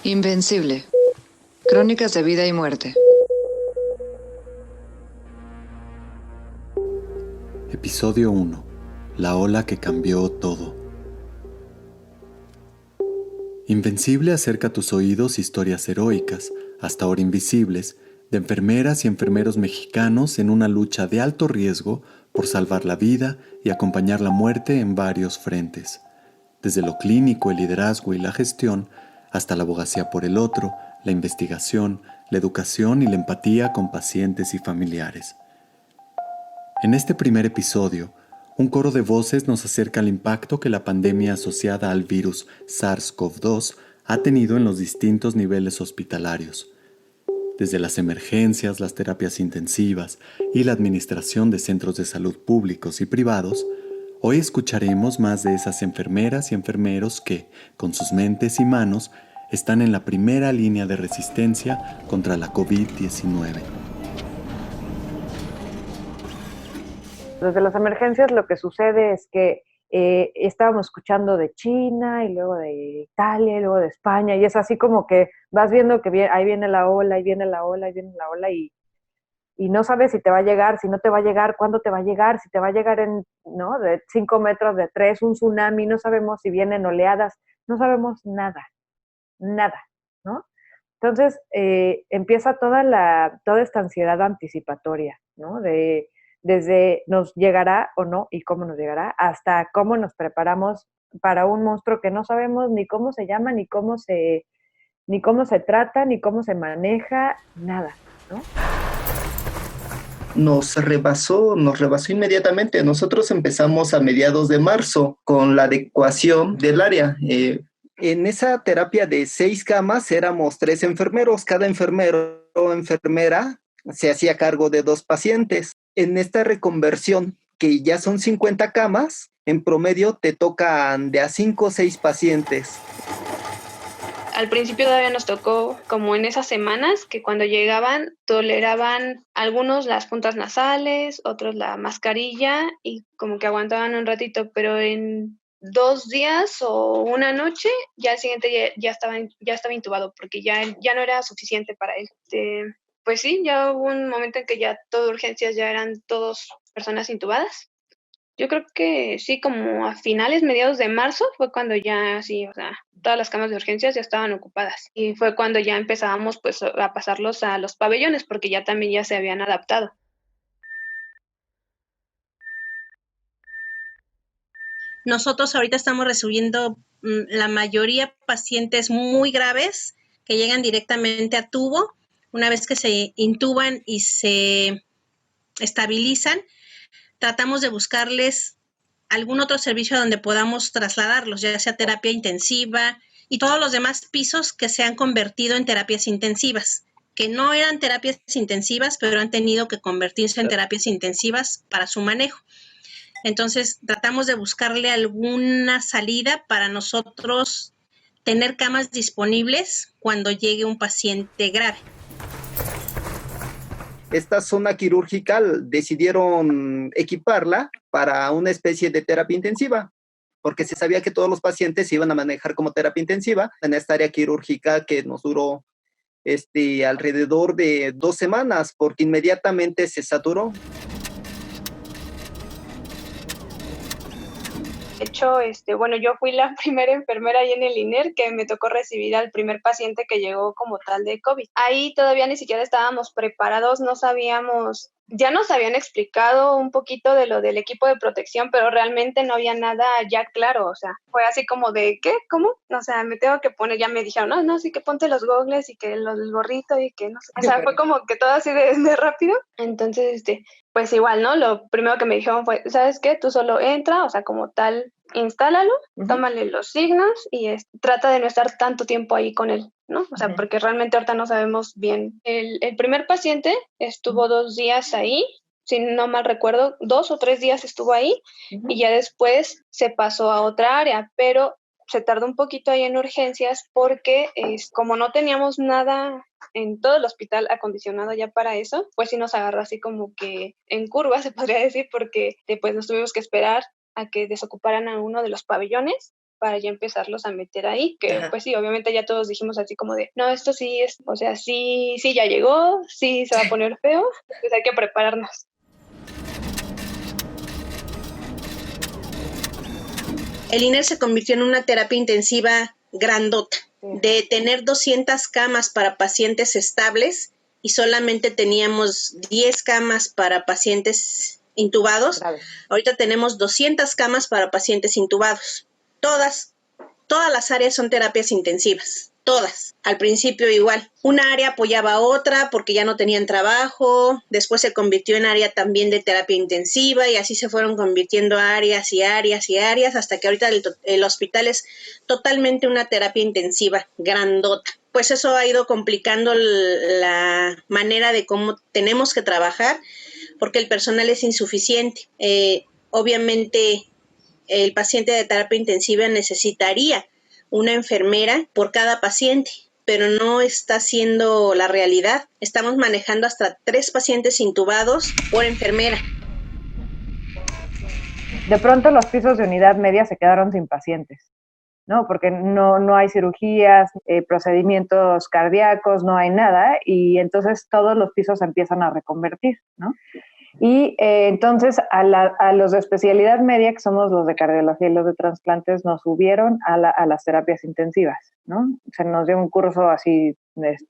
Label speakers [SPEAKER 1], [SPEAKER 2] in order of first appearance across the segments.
[SPEAKER 1] Invencible. Crónicas de vida y muerte.
[SPEAKER 2] Episodio 1. La ola que cambió todo. Invencible acerca a tus oídos historias heroicas, hasta ahora invisibles, de enfermeras y enfermeros mexicanos en una lucha de alto riesgo por salvar la vida y acompañar la muerte en varios frentes. Desde lo clínico, el liderazgo y la gestión, hasta la abogacía por el otro, la investigación, la educación y la empatía con pacientes y familiares. En este primer episodio, un coro de voces nos acerca al impacto que la pandemia asociada al virus SARS-CoV-2 ha tenido en los distintos niveles hospitalarios. Desde las emergencias, las terapias intensivas y la administración de centros de salud públicos y privados, hoy escucharemos más de esas enfermeras y enfermeros que, con sus mentes y manos, están en la primera línea de resistencia contra la COVID-19.
[SPEAKER 3] Desde las emergencias lo que sucede es que estábamos escuchando de China y luego de Italia y luego de España y es así como que vas viendo que ahí viene la ola, ahí viene la ola, ahí viene la ola y no sabes si te va a llegar, si no te va a llegar, cuándo te va a llegar, si te va a llegar ¿no? De 5 metros, de 3, un tsunami, no sabemos si vienen oleadas, no sabemos nada, ¿no? Entonces empieza toda esta ansiedad anticipatoria, ¿no? Desde nos llegará o no y cómo nos llegará, hasta cómo nos preparamos para un monstruo que no sabemos ni cómo se llama, ni cómo se trata, ni cómo se maneja, nada, ¿no?
[SPEAKER 4] Nos rebasó inmediatamente. Nosotros empezamos a mediados de marzo con la adecuación del área. En esa terapia de 6 camas éramos 3 enfermeros. Cada enfermero o enfermera se hacía cargo de 2 pacientes. En esta reconversión, que ya son 50 camas, en promedio te tocan de a 5 o 6 pacientes.
[SPEAKER 5] Al principio todavía nos tocó como en esas semanas que cuando llegaban toleraban algunos las puntas nasales, otros la mascarilla y como que aguantaban un ratito, pero en 2 días o una noche ya al siguiente ya estaba intubado porque ya no era suficiente para él. Pues sí, ya hubo un momento en que ya todo urgencias ya eran todos personas intubadas. Yo creo que sí, como a finales, mediados de marzo, fue cuando ya sí, o sea, todas las camas de urgencias ya estaban ocupadas. Y fue cuando ya empezábamos pues a pasarlos a los pabellones, porque ya también ya se habían adaptado.
[SPEAKER 6] Nosotros ahorita estamos recibiendo la mayoría pacientes muy graves que llegan directamente a tubo. Una vez que se intuban y se estabilizan, tratamos de buscarles algún otro servicio donde podamos trasladarlos, ya sea terapia intensiva y todos los demás pisos que se han convertido en terapias intensivas, que no eran terapias intensivas, pero han tenido que convertirse en terapias intensivas para su manejo. Entonces, tratamos de buscarle alguna salida para nosotros tener camas disponibles cuando llegue un paciente grave.
[SPEAKER 4] Esta zona quirúrgica decidieron equiparla para una especie de terapia intensiva, porque se sabía que todos los pacientes se iban a manejar como terapia intensiva en esta área quirúrgica que nos duró alrededor de 2 semanas, porque inmediatamente se saturó.
[SPEAKER 5] De hecho, bueno, yo fui la primera enfermera ahí en el INER que me tocó recibir al primer paciente que llegó como tal de COVID. Ahí todavía ni siquiera estábamos preparados, no sabíamos, ya nos habían explicado un poquito de lo del equipo de protección, pero realmente no había nada ya claro, o sea, fue así como de, ¿qué? ¿Cómo? O sea, me tengo que poner, ya me dijeron, no, sí que ponte los gogles y que el gorrito y que no sé. O sea, fue como que todo así de rápido. Entonces, pues igual, ¿no? Lo primero que me dijeron fue, ¿sabes qué? Tú solo entra, o sea, como tal, instálalo, tómale los signos y trata de no estar tanto tiempo ahí con él, ¿no? O sea, porque realmente ahorita no sabemos bien. El primer paciente estuvo 2 días ahí, si no mal recuerdo, 2 o 3 días estuvo ahí y ya después se pasó a otra área, pero se tardó un poquito ahí en urgencias porque como no teníamos nada en todo el hospital acondicionado ya para eso, pues sí nos agarró así como que en curva, se podría decir, porque pues nos tuvimos que esperar a que desocuparan a uno de los pabellones para ya empezarlos a meter ahí, que
[SPEAKER 4] Ajá.
[SPEAKER 5] pues sí, obviamente ya todos dijimos así como de, no, esto sí es, o sea, sí, sí ya llegó, sí se va a poner feo, pues hay que prepararnos.
[SPEAKER 6] El INER se convirtió en una terapia intensiva grandota, de tener 200 camas para pacientes estables y solamente teníamos 10 camas para pacientes intubados. Ahorita tenemos 200 camas para pacientes intubados. Todas las áreas son terapias intensivas, todas. Al principio igual, una área apoyaba a otra porque ya no tenían trabajo, después se convirtió en área también de terapia intensiva y así se fueron convirtiendo áreas y áreas y áreas hasta que ahorita el hospital es totalmente una terapia intensiva, grandota. Pues eso ha ido complicando la manera de cómo tenemos que trabajar porque el personal es insuficiente. Obviamente el paciente de terapia intensiva necesitaría una enfermera por cada paciente, pero no está siendo la realidad. Estamos manejando hasta 3 pacientes intubados por enfermera.
[SPEAKER 3] De pronto los pisos de unidad media se quedaron sin pacientes, ¿no? Porque no hay cirugías, procedimientos cardíacos, no hay nada, y entonces todos los pisos se empiezan a reconvertir, ¿no? Y entonces a los de especialidad media, que somos los de cardiología y los de trasplantes, nos subieron a las terapias intensivas, ¿no? Se nos dio un curso así, pues,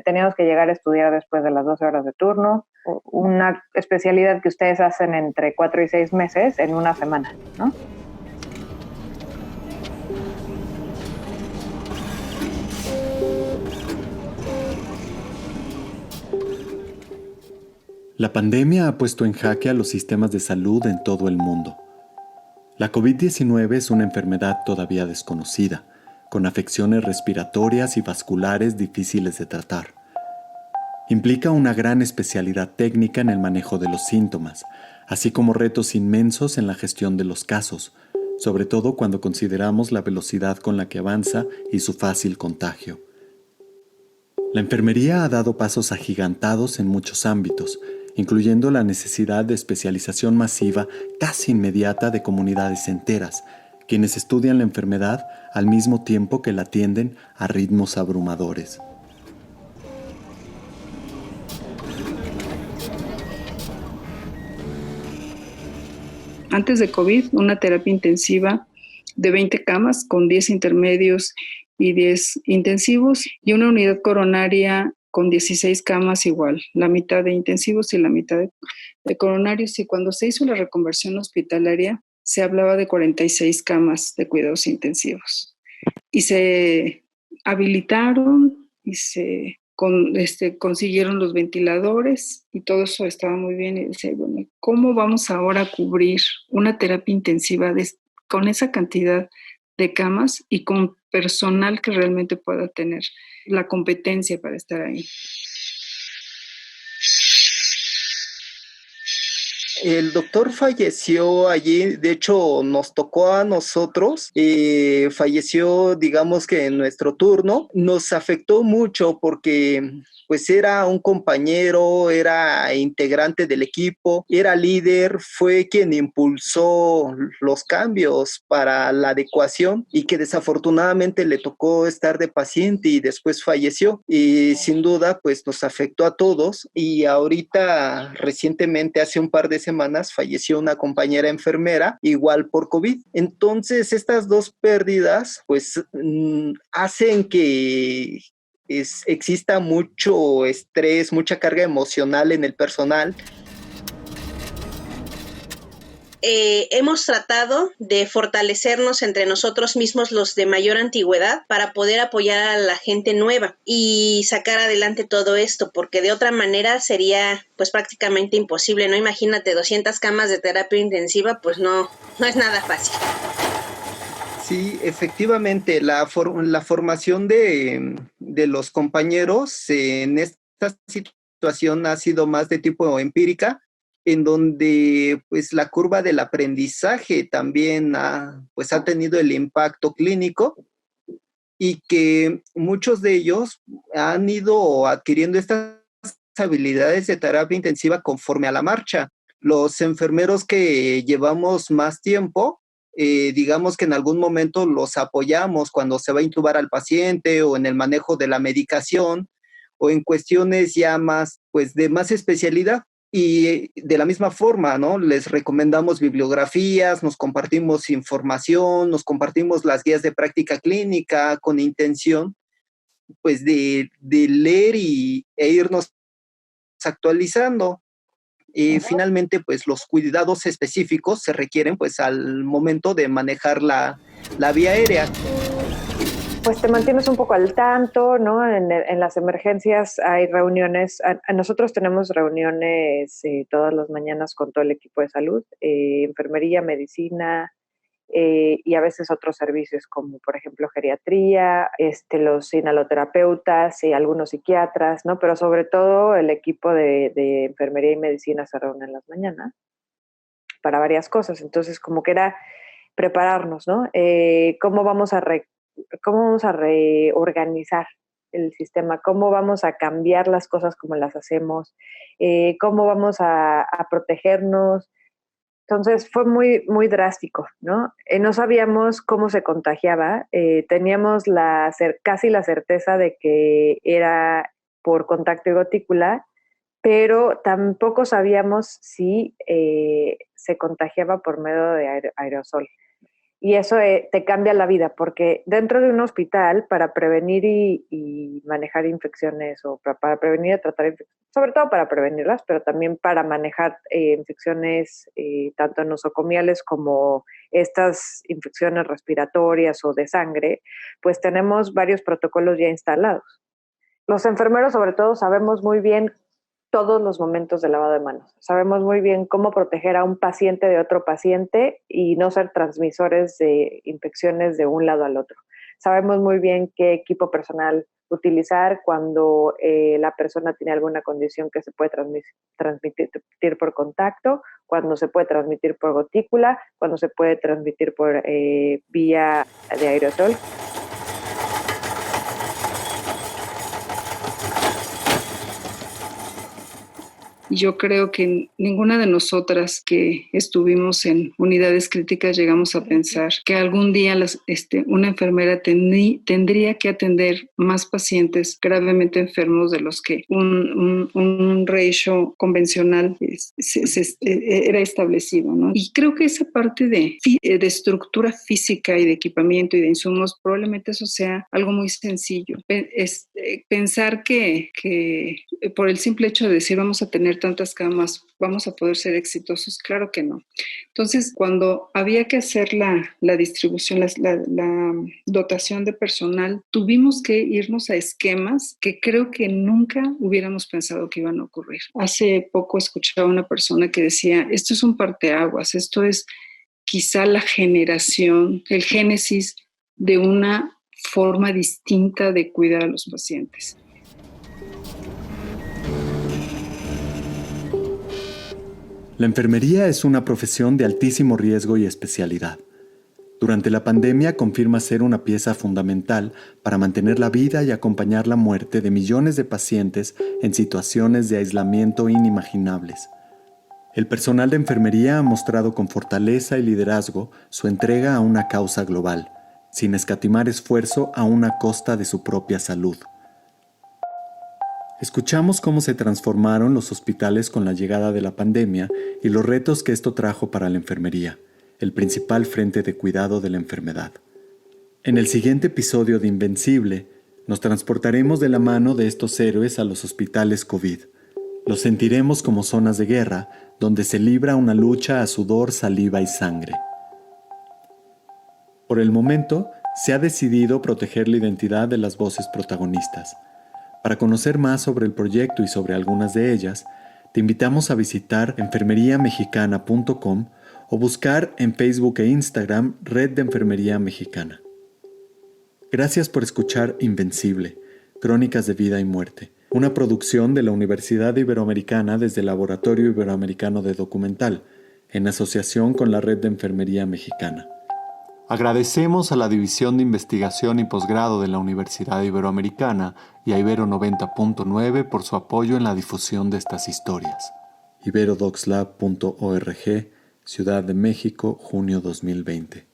[SPEAKER 3] teníamos que llegar a estudiar después de las 12 horas de turno, una especialidad que ustedes hacen entre 4 y 6 meses en una semana, ¿no?
[SPEAKER 2] La pandemia ha puesto en jaque a los sistemas de salud en todo el mundo. La COVID-19 es una enfermedad todavía desconocida, con afecciones respiratorias y vasculares difíciles de tratar. Implica una gran especialidad técnica en el manejo de los síntomas, así como retos inmensos en la gestión de los casos, sobre todo cuando consideramos la velocidad con la que avanza y su fácil contagio. La enfermería ha dado pasos agigantados en muchos ámbitos, incluyendo la necesidad de especialización masiva casi inmediata de comunidades enteras, quienes estudian la enfermedad al mismo tiempo que la atienden a ritmos abrumadores.
[SPEAKER 7] Antes de COVID, una terapia intensiva de 20 camas con 10 intermedios y 10 intensivos y una unidad coronaria con 16 camas igual, la mitad de intensivos y la mitad de coronarios. Y cuando se hizo la reconversión hospitalaria, se hablaba de 46 camas de cuidados intensivos. Y se habilitaron y se consiguieron los ventiladores y todo eso estaba muy bien. Y decía, bueno, ¿cómo vamos ahora a cubrir una terapia intensiva con esa cantidad de camas y con personal que realmente pueda tener la competencia para estar ahí?
[SPEAKER 4] El doctor falleció allí, de hecho nos tocó a nosotros, falleció digamos que en nuestro turno, nos afectó mucho porque pues era un compañero, era integrante del equipo, era líder, fue quien impulsó los cambios para la adecuación y que desafortunadamente le tocó estar de paciente y después falleció y sin duda pues nos afectó a todos y ahorita recientemente hace un par de semanas falleció una compañera enfermera igual por COVID. Entonces estas dos pérdidas pues hacen que exista mucho estrés, mucha carga emocional en el personal.
[SPEAKER 6] Hemos tratado de fortalecernos entre nosotros mismos, los de mayor antigüedad, para poder apoyar a la gente nueva y sacar adelante todo esto, porque de otra manera sería pues prácticamente imposible, ¿no? Imagínate 200 camas de terapia intensiva, pues no es nada fácil.
[SPEAKER 4] Sí, efectivamente, la formación de los compañeros en esta situación ha sido más de tipo empírica, en donde pues la curva del aprendizaje también ha tenido el impacto clínico y que muchos de ellos han ido adquiriendo estas habilidades de terapia intensiva conforme a la marcha. Los enfermeros que llevamos más tiempo, digamos que en algún momento los apoyamos cuando se va a intubar al paciente o en el manejo de la medicación o en cuestiones ya más, pues de más especialidad. Y de la misma forma, ¿no? Les recomendamos bibliografías, nos compartimos información, nos compartimos las guías de práctica clínica con intención, pues, de leer e irnos actualizando. Finalmente, pues, los cuidados específicos se requieren, pues, al momento de manejar la vía aérea.
[SPEAKER 3] Pues te mantienes un poco al tanto, ¿no? En las emergencias hay reuniones, nosotros tenemos reuniones todas las mañanas con todo el equipo de salud, enfermería, medicina, y a veces otros servicios como por ejemplo geriatría, los inhaloterapeutas y algunos psiquiatras, ¿no? Pero sobre todo el equipo de enfermería y medicina se reúne en las mañanas para varias cosas. Entonces como que era prepararnos, ¿no? ¿Cómo vamos a reorganizar el sistema? ¿Cómo vamos a cambiar las cosas como las hacemos? ¿Cómo vamos a protegernos? Entonces fue muy, muy drástico, ¿no? No sabíamos cómo se contagiaba, teníamos casi la certeza de que era por contacto y gotícula, pero tampoco sabíamos si se contagiaba por medio de aerosol. Y eso te cambia la vida, porque dentro de un hospital, para prevenir y manejar infecciones, o para prevenir y tratar infecciones, sobre todo para prevenirlas, pero también para manejar infecciones tanto nosocomiales como estas infecciones respiratorias o de sangre, pues tenemos varios protocolos ya instalados. Los enfermeros, sobre todo, sabemos muy bien todos los momentos de lavado de manos. Sabemos muy bien cómo proteger a un paciente de otro paciente y no ser transmisores de infecciones de un lado al otro. Sabemos muy bien qué equipo personal utilizar cuando la persona tiene alguna condición que se puede transmitir por contacto, cuando se puede transmitir por gotícula, cuando se puede transmitir por vía de aerosol.
[SPEAKER 7] Yo creo que ninguna de nosotras que estuvimos en unidades críticas llegamos a pensar que algún día una enfermera tendría que atender más pacientes gravemente enfermos de los que un ratio convencional era establecido, ¿no? Y creo que esa parte de estructura física y de equipamiento y de insumos, probablemente eso sea algo muy sencillo. Pensar que por el simple hecho de decir vamos a tener tantas camas, vamos a poder ser exitosos, claro que no. Entonces, cuando había que hacer la distribución, la dotación de personal, tuvimos que irnos a esquemas que creo que nunca hubiéramos pensado que iban a ocurrir. Hace poco escuchaba a una persona que decía, esto es un parteaguas, esto es quizá la generación, el génesis de una forma distinta de cuidar a los pacientes.
[SPEAKER 2] La enfermería es una profesión de altísimo riesgo y especialidad. Durante la pandemia confirma ser una pieza fundamental para mantener la vida y acompañar la muerte de millones de pacientes en situaciones de aislamiento inimaginables. El personal de enfermería ha mostrado con fortaleza y liderazgo su entrega a una causa global, sin escatimar esfuerzo a una costa de su propia salud. Escuchamos cómo se transformaron los hospitales con la llegada de la pandemia y los retos que esto trajo para la enfermería, el principal frente de cuidado de la enfermedad. En el siguiente episodio de Invencible, nos transportaremos de la mano de estos héroes a los hospitales COVID. Los sentiremos como zonas de guerra, donde se libra una lucha a sudor, saliva y sangre. Por el momento, se ha decidido proteger la identidad de las voces protagonistas. Para conocer más sobre el proyecto y sobre algunas de ellas, te invitamos a visitar enfermeriamexicana.com o buscar en Facebook e Instagram Red de Enfermería Mexicana. Gracias por escuchar Invencible, Crónicas de Vida y Muerte, una producción de la Universidad Iberoamericana desde el Laboratorio Iberoamericano de Documental, en asociación con la Red de Enfermería Mexicana. Agradecemos a la División de Investigación y Posgrado de la Universidad Iberoamericana y a Ibero 90.9 por su apoyo en la difusión de estas historias. iberodoxlab.org, Ciudad de México, junio 2020.